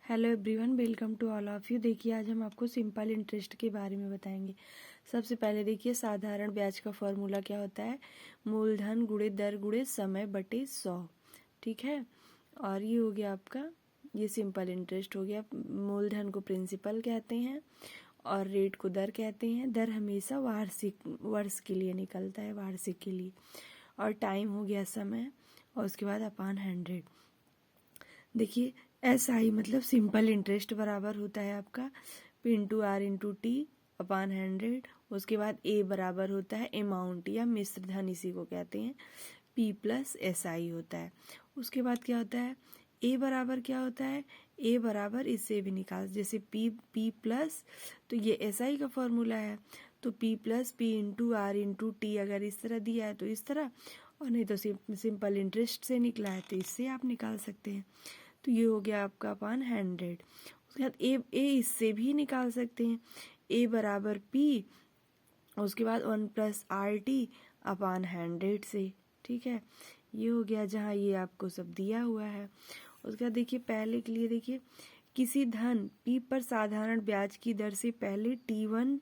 Hello everyone, welcome to all of you. देखिए आज हम आपको सिंपल इंटरेस्ट के बारे में बताएंगे। सबसे पहले देखिए साधारण ब्याज का फॉर्मूला क्या होता है। मूलधन गुणे दर गुणे समय बटे 100। ठीक है, और ये हो गया आपका, ये सिंपल इंटरेस्ट हो गया। मूलधन को प्रिंसिपल कहते हैं और रेट को दर कहते हैं। दर हमेशा वर्ष के लिए निकलता है, वार्षिक के लिए। और टाइम हो गया समय, और उसके बाद अपॉन 100। देखिए SI मतलब सिंपल इंटरेस्ट बराबर होता है आपका P into R into T upon 100। उसके बाद A बराबर होता है अमाउंट या मिश्र धन, इसी को कहते हैं, P प्लस SI होता है। उसके बाद क्या होता है, A बराबर क्या होता है, A बराबर इससे भी निकाल, जैसे P प्लस, तो ये SI का फॉर्मूला है, तो P plus P into R into T अगर इस तरह दिया है तो इस तरह, और नहीं तो सिंपल इंटरेस्ट से निकला है तो इससे आप निकाल सकते हैं। तो ये हो गया आपका अपॉन 100। उसके बाद ए इससे भी निकाल सकते हैं, A बराबर P, उसके बाद 1 प्लस आर टी अपॉन 100 से। ठीक है, ये हो गया जहाँ ये आपको सब दिया हुआ है। उसके बाद देखिए पहले के लिए, देखिए किसी धन P पर साधारण ब्याज की दर से पहले T1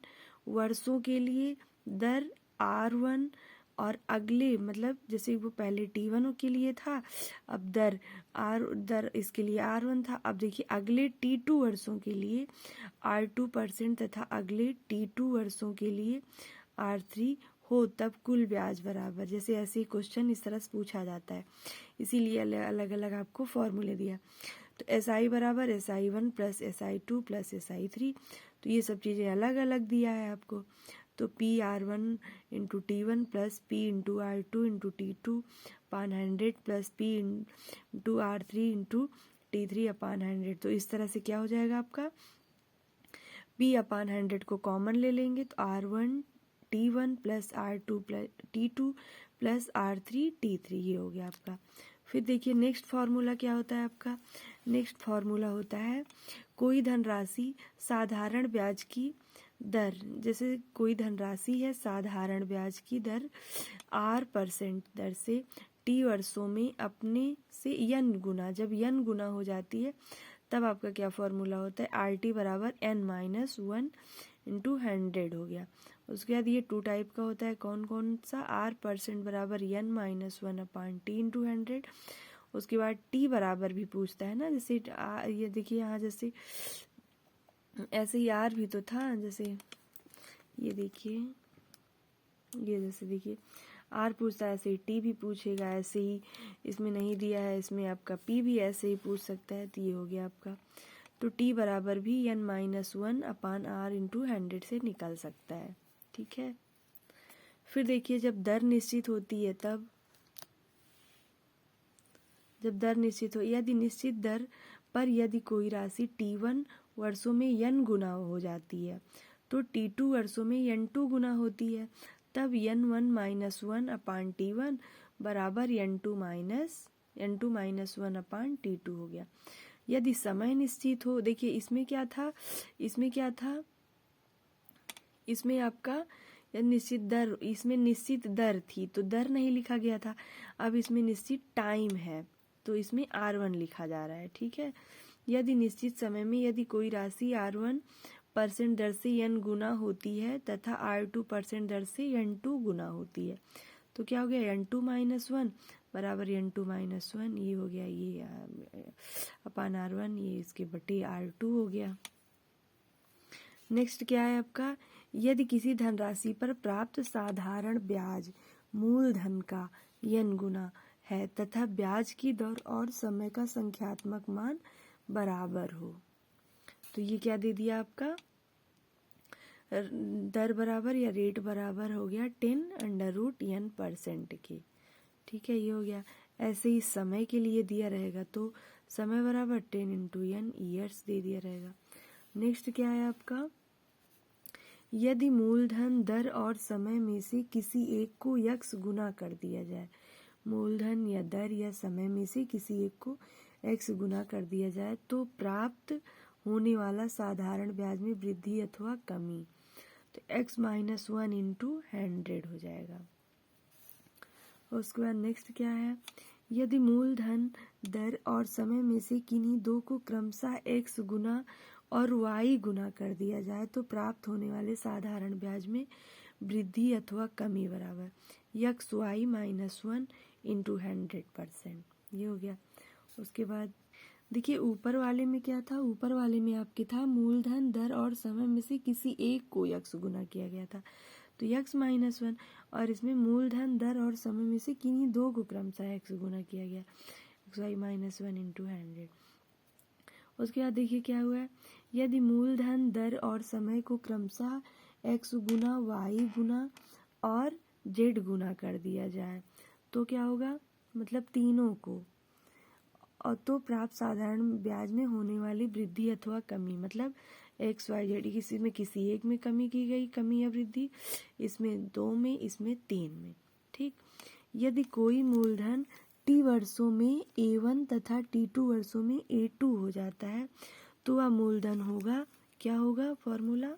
वर्षों के लिए दर R1, और अगले मतलब जैसे वो पहले T1 के लिए था, अब दर इसके लिए R1 था। अब देखिए अगले T2 वर्षों के लिए R2% तथा अगले T2 वर्षों के लिए R3 हो, तब कुल ब्याज बराबर। जैसे ऐसे क्वेश्चन इस तरह से पूछा जाता है, इसीलिए अलग अलग आपको फॉर्मूले दिया। तो SI बराबर SI1 plus SI2 plus SI3, तो ये सब चीज़ें अलग अलग दिया है आपको। तो PR1 into T1 plus P into R2 into T2 अपान 100 plus P into R3 into T3 अपान 100। तो इस तरह से क्या हो जाएगा आपका, P अपान 100 को कॉमन ले लेंगे तो R1 T1 plus R2 plus T2 plus R3 T3, ये हो गया आपका। फिर देखिए नेक्स्ट फार्मूला क्या होता है आपका, नेक्स्ट फार्मूला होता है कोई धनराशि साधारण ब्याज की दर, जैसे कोई धनराशि है साधारण ब्याज की दर R% दर से T वर्षों में अपने से n गुना, जब n गुना हो जाती है तब आपका क्या फॉर्मूला होता है, RT बराबर n-1 इंटू 100 हो गया। उसके बाद ये 2 टाइप का होता है, कौन कौन सा, R% बराबर n-1 अपान T इंटू 100। उसके बाद T बराबर भी पूछता है ना, जैसे ये देखिए यहाँ जैसे ऐसे ही R भी तो था, जैसे ये देखिए, ये जैसे देखिए R पूछता है, ऐसे ही T भी पूछेगा, ऐसे ही इसमें नहीं दिया है, इसमें आपका P भी ऐसे ही पूछ सकता है। तो ये हो गया आपका, तो T बराबर भी n-1 अपान R इंटू 100 से निकल सकता है। ठीक है, फिर देखिए जब दर निश्चित होती है तब, जब दर निश्चित हो, यदि निश्चित दर पर यदि कोई राशि T1 वर्षों में n गुना हो जाती है तो T2 वर्षों में n2 गुना होती है, तब n1-1 अपान T1 बराबर n2 - 1 अपान T2 हो गया। यदि समय निश्चित हो, देखिए इसमें क्या था, इसमें आपका निश्चित दर, इसमें निश्चित दर थी तो दर नहीं लिखा गया था। अब इसमें निश्चित टाइम है तो इसमें R1 लिखा जा रहा है। ठीक है, यदि निश्चित समय में यदि कोई राशि R1% दर से n गुना होती है तथा R2% दर से n2 गुना होती है, तो क्या हो गया, n2 - 1 बराबर n2 - 1, ये हो गया, ये अपान R1, ये इसके बटे R2 हो गया। नेक्स्ट क्या है आपका, यदि किसी धनराशि पर प्राप्त साधारण ब्याज मूलधन का n गुना है तथा ब्याज की दर और समय का संख्यात्मक मान बराबर हो, तो ये क्या दे दिया आपका, दर बराबर या रेट बराबर हो गया 10√n% के। ठीक है, ये हो गया। ऐसे ही समय के लिए दिया रहेगा तो समय बराबर 10 इंटू n ईयर्स दे दिया रहेगा। नेक्स्ट क्या है आपका, यदि मूलधन दर और समय में से किसी एक को x गुना कर दिया जाए, मूलधन या दर या समय में से किसी एक को x गुना कर दिया जाए तो प्राप्त होने वाला साधारण ब्याज में वृद्धि अथवा कमी, तो x-1 इंटू 100 हो जाएगा। उसके बाद नेक्स्ट क्या है, यदि मूलधन दर और समय में से किन्हीं दो को क्रमशः x गुना और y गुना कर दिया जाए तो प्राप्त होने वाले साधारण ब्याज में वृद्धि अथवा कमी बराबर यक्स वाई -1 इंटू 100%। ये हो गया। उसके बाद देखिए ऊपर वाले में क्या था, ऊपर वाले में आपके था मूलधन दर और समय में से किसी एक को यक्स गुना किया गया था तो यक्स -1, और इसमें मूलधन दर और समय में से किन्हीं दो को क्रमशः एक्स गुना किया गया एक्स वाई -1 इंटू 100। उसके बाद देखिए क्या हुआ है, यदि मूलधन दर और समय को क्रमशः एक्स गुना वाई गुना और जेड गुना कर दिया जाए तो क्या होगा, मतलब तीनों को, और तो प्राप्त साधारण ब्याज में होने वाली वृद्धि अथवा कमी, मतलब एक्स वाई जेड किसी में किसी एक में कमी की गई, कमी या वृद्धि, इसमें 2 में, इसमें 3 में। ठीक, यदि कोई मूलधन टी वर्षों में A1 तथा T2 वर्षों में A2 हो जाता है तो वह मूलधन होगा, क्या होगा फॉर्मूला,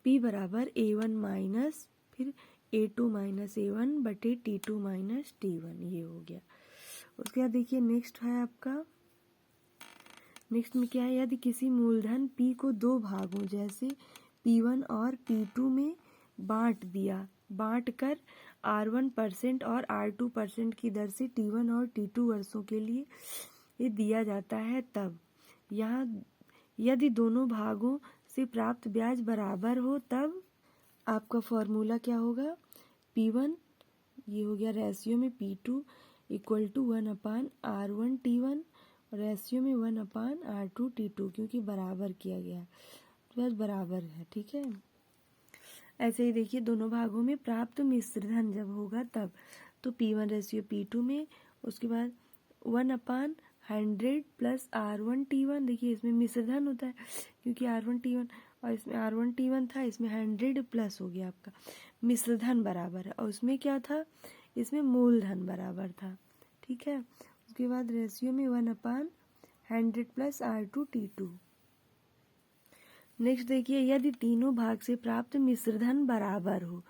P बराबर A1 माइनस फिर A2 माइनस A1 बटे T2 माइनस T1। ये हो गया। उसके बाद देखिए नेक्स्ट है आपका, नेक्स्ट में क्या है, यदि किसी मूलधन P को दो भागों जैसे P1 और P2 में बांट कर R1% और R2% की दर से T1 और T2 वर्षों के लिए ये दिया जाता है, तब यहाँ यदि दोनों भागों से प्राप्त ब्याज बराबर हो तब आपका फॉर्मूला क्या होगा, P1 ये हो गया रेशियो में P2 equal to 1/R1T1 ratio में 1/R2T2, क्योंकि बराबर किया गया बस बराबर है। ठीक है, ऐसे ही देखिए दोनों भागों में प्राप्त मिश्रधन जब होगा तब, तो P1 रेशियो P2 में, उसके बाद 1/100 प्लस R1T1, देखिए इसमें मिश्रधन होता है क्योंकि R1T1 और इसमें R1T1 था, इसमें 100 प्लस हो गया आपका, मिश्रधन बराबर है, और उसमें क्या था, इसमें मूलधन बराबर था। ठीक है, उसके बाद रेशियो में 1/100 प्लस R2T2। नेक्स्ट देखिए यदि तीनों भाग से प्राप्त मिश्रधन बराबर हो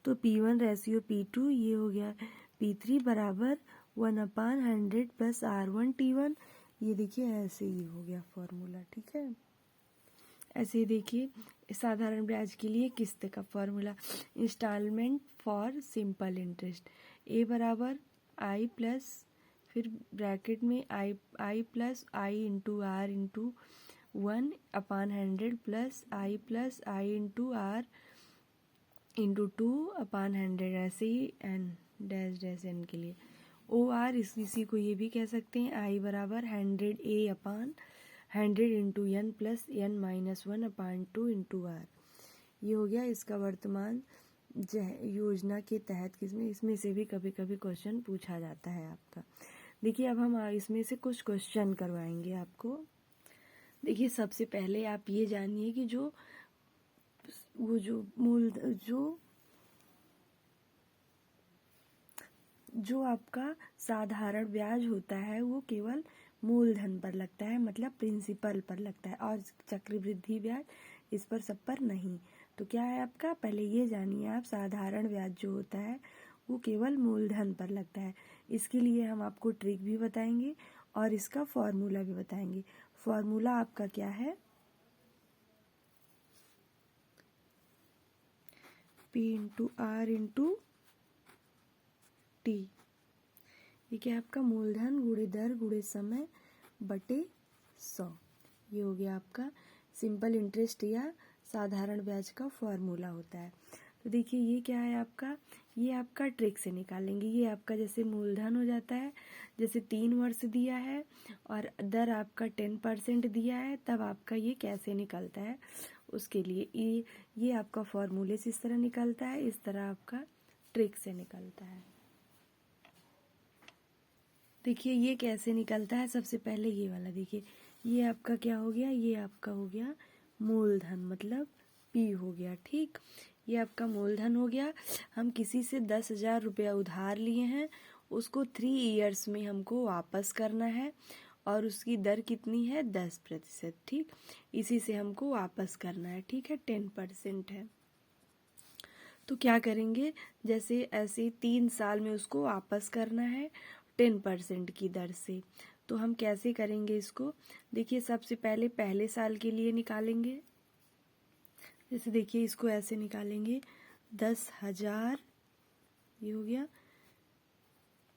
तो P1 रेशियो P2 ये हो गया P3 बराबर 1/100 प्लस R1T1। ये देखिए ऐसे ही हो गया फॉर्मूला। ठीक है, ऐसे ही देखिए साधारण ब्याज के लिए किस्त का formula, instalment for simple interest A बराबर I प्लस फिर ब्रैकेट में I plus I into R into 1/100 plus I into R into 2/100, ऐसे ही n डैश डैश n के लिए OR इसी को ये भी कह सकते हैं I बराबर 100A/100 into n plus n minus 1/2 into R। ये हो गया इसका वर्तमान योजना के तहत किसमें, इसमें से भी कभी कभी क्वेश्चन पूछा जाता है आपका। देखिए अब हम इसमें से कुछ क्वेश्चन करवाएंगे आपको। देखिए सबसे पहले आप ये जानिए कि जो आपका साधारण ब्याज होता है वो केवल मूलधन पर लगता है, मतलब प्रिंसिपल पर लगता है, और चक्रवृद्धि ब्याज इस पर सब पर नहीं। तो क्या है आपका, पहले ये जानिए आप, साधारण ब्याज जो होता है वो केवल मूलधन पर लगता है। इसके लिए हम आपको ट्रिक भी बताएंगे और इसका फॉर्मूला भी बताएंगे। फॉर्मूला आपका क्या है, P into R into T, ये क्या है आपका, मूलधन गुणे दर गुणे समय बटे 100। ये हो गया आपका सिंपल इंटरेस्ट या साधारण ब्याज का फॉर्मूला होता है। तो देखिए ये क्या है आपका, ये आपका ट्रिक से निकालेंगे। ये आपका जैसे मूलधन हो जाता है, जैसे 3 वर्ष दिया है और दर आपका 10% दिया है, तब आपका ये कैसे निकलता है उसके लिए ये आपका फॉर्मूले से इस तरह निकलता है, इस तरह आपका ट्रिक से निकलता है। देखिए ये कैसे निकलता है, सबसे पहले ये वाला देखिए, ये आपका क्या हो गया, ये आपका हो गया मूलधन, मतलब P हो गया। ठीक, ये आपका मूलधन हो गया। हम किसी से 10,000 रुपया उधार लिए हैं, उसको 3 ईयर्स में हमको वापस करना है और उसकी दर कितनी है, 10%। ठीक, इसी से हमको वापस करना है। ठीक है, 10% है। तो क्या करेंगे, जैसे ऐसे 3 साल में उसको वापस करना है 10% की दर से। तो हम कैसे करेंगे इसको, देखिए सबसे पहले साल के लिए निकालेंगे। जैसे देखिए इसको ऐसे निकालेंगे 10,000, ये हो गया,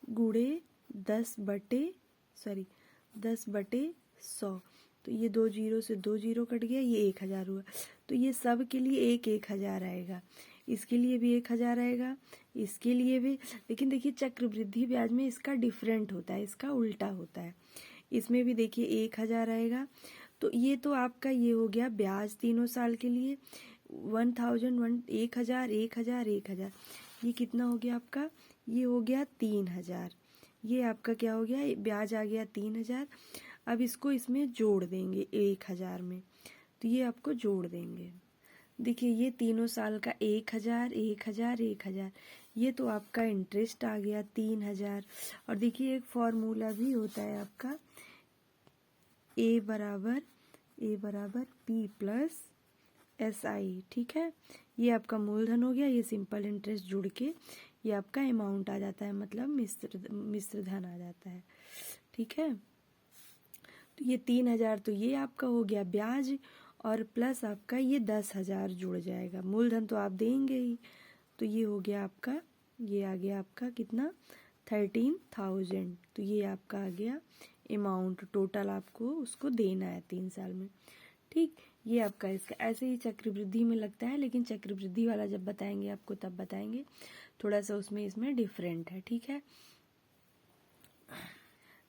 गुणे 10/100। तो ये 2 जीरो से 2 जीरो कट गया, ये 1,000 हुआ। तो ये सब के लिए 1,000 आएगा, इसके लिए भी 1,000 आएगा, इसके लिए भी। लेकिन देखिए चक्रवृद्धि ब्याज में इसका डिफरेंट होता है, इसका उल्टा होता है। इसमें भी देखिए 1,000 आएगा। तो ये तो आपका ये हो गया ब्याज तीनों साल के लिए 1,000, 1,000, 1,000, 1,000। ये कितना हो गया आपका, ये हो गया 3,000। ये आपका क्या हो गया, ब्याज आ गया 3,000। अब इसको इसमें जोड़ देंगे 1,000 में, तो ये आपको जोड़ देंगे। देखिए ये तीनों साल का 1,000, 1,000, 1,000, ये तो आपका इंटरेस्ट आ गया 3,000। और देखिए एक फॉर्मूला भी होता है आपका, ए बराबर पी प्लस SI, ठीक है। ये आपका मूलधन हो गया, ये सिंपल इंटरेस्ट जुड़ के ये आपका अमाउंट आ जाता है, मतलब मिश्र धन आ जाता है, ठीक है। तो ये 3,000 तो ये आपका हो गया ब्याज, और प्लस आपका ये 10,000 जुड़ जाएगा, मूलधन तो आप देंगे ही। तो ये हो गया आपका, ये आ गया आपका कितना, 13,000। तो ये आपका आ गया अमाउंट, टोटल आपको उसको देना है 3 साल में, ठीक। ये आपका इसका ऐसे ही चक्रवृद्धि में लगता है, लेकिन चक्रवृद्धि वाला जब बताएंगे आपको तब बताएंगे, थोड़ा सा उसमें इसमें डिफरेंट है, ठीक है।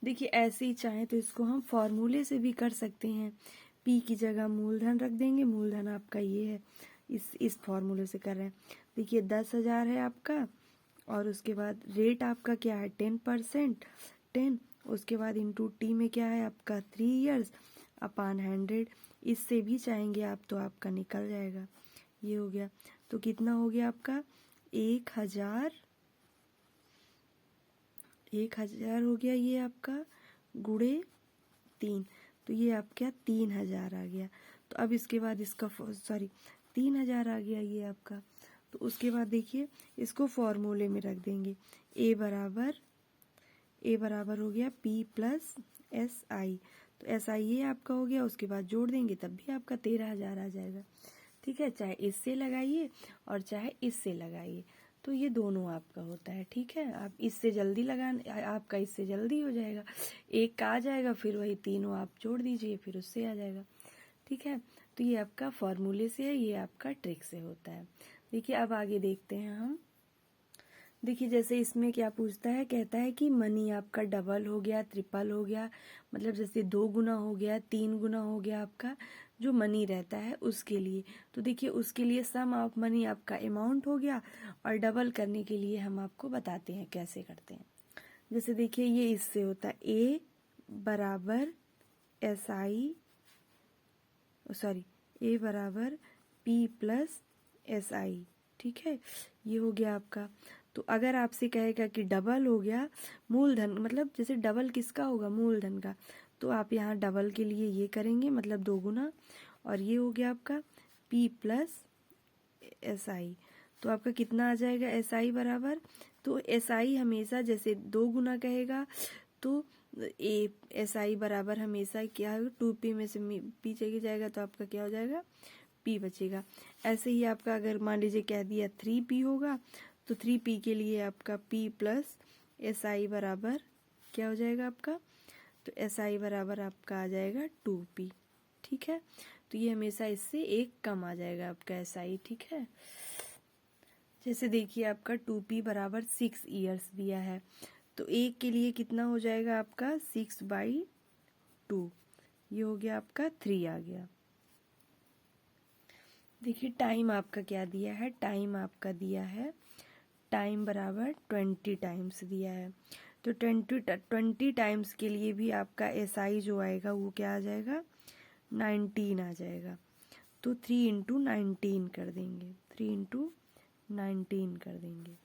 देखिए ऐसे ही चाहे तो इसको हम फॉर्मूले से भी कर सकते हैं। पी की जगह मूलधन रख देंगे, मूलधन आपका ये है, इस फॉर्मूले से कर रहे हैं। देखिए 10,000 है आपका, और उसके बाद रेट आपका क्या है 10%, 10, उसके बाद इंटू टी में क्या है आपका 3 ईयर्स अपॉन 100। इससे भी चाहेंगे आप तो आपका निकल जाएगा, ये हो गया। तो कितना हो गया आपका 1,000 हो गया ये आपका, गुणे 3, तो ये आपका 3,000 आ गया। तो अब इसके बाद इसका 3,000 आ गया ये आपका। तो उसके बाद देखिए इसको फॉर्मूले में रख देंगे, ए बराबर हो गया P प्लस SI। तो SI ये आपका हो गया, उसके बाद जोड़ देंगे तब भी आपका 13,000 आ जाएगा, ठीक है। चाहे इससे लगाइए और चाहे इससे लगाइए, तो ये दोनों आपका होता है, ठीक है। आप इससे जल्दी आपका इससे जल्दी हो जाएगा, एक का आ जाएगा, फिर वही तीनों आप जोड़ दीजिए, फिर उससे आ जाएगा, ठीक है। तो ये आपका फॉर्मूले से है, ये आपका ट्रिक से होता है। देखिए अब आगे देखते हैं हम। देखिए जैसे इसमें क्या पूछता है, कहता है कि मनी आपका डबल हो गया, ट्रिपल हो गया, मतलब जैसे 2 गुना हो गया, 3 गुना हो गया आपका जो मनी रहता है उसके लिए। तो देखिए उसके लिए सम ऑफ मनी आपका अमाउंट हो गया, और डबल करने के लिए हम आपको बताते हैं कैसे करते हैं। जैसे देखिए ये इससे होता है ए बराबर P प्लस SI, ठीक है। ये हो गया आपका। तो अगर आपसे कहेगा कि डबल हो गया मूलधन, मतलब जैसे डबल किसका होगा, मूलधन का, तो आप यहाँ डबल के लिए ये करेंगे, मतलब 2 गुना, और ये हो गया आपका P प्लस SI। तो आपका कितना आ जाएगा SI बराबर, तो SI हमेशा जैसे 2 गुना कहेगा तो SI बराबर हमेशा क्या होगा, 2P में से P चले जाएगा, तो आपका क्या हो जाएगा P बचेगा। ऐसे ही आपका अगर मान लीजिए कह दिया 3P होगा, तो 3P के लिए आपका P प्लस SI बराबर क्या हो जाएगा आपका, तो SI बराबर आपका आ जाएगा 2P, ठीक है। तो ये हमेशा इससे एक कम आ जाएगा आपका SI, ठीक है। जैसे देखिए आपका 2P बराबर 6 ईयर्स दिया है, तो एक के लिए कितना हो जाएगा आपका 6/2, ये हो गया आपका 3 आ गया। देखिए टाइम आपका क्या दिया है, टाइम आपका दिया है, टाइम बराबर 20 टाइम्स दिया है। तो 20 टाइम्स के लिए भी आपका SI जो आएगा वो क्या आ जाएगा 19 आ जाएगा। तो 3 × 19 कर देंगे, 3 × 19 कर देंगे।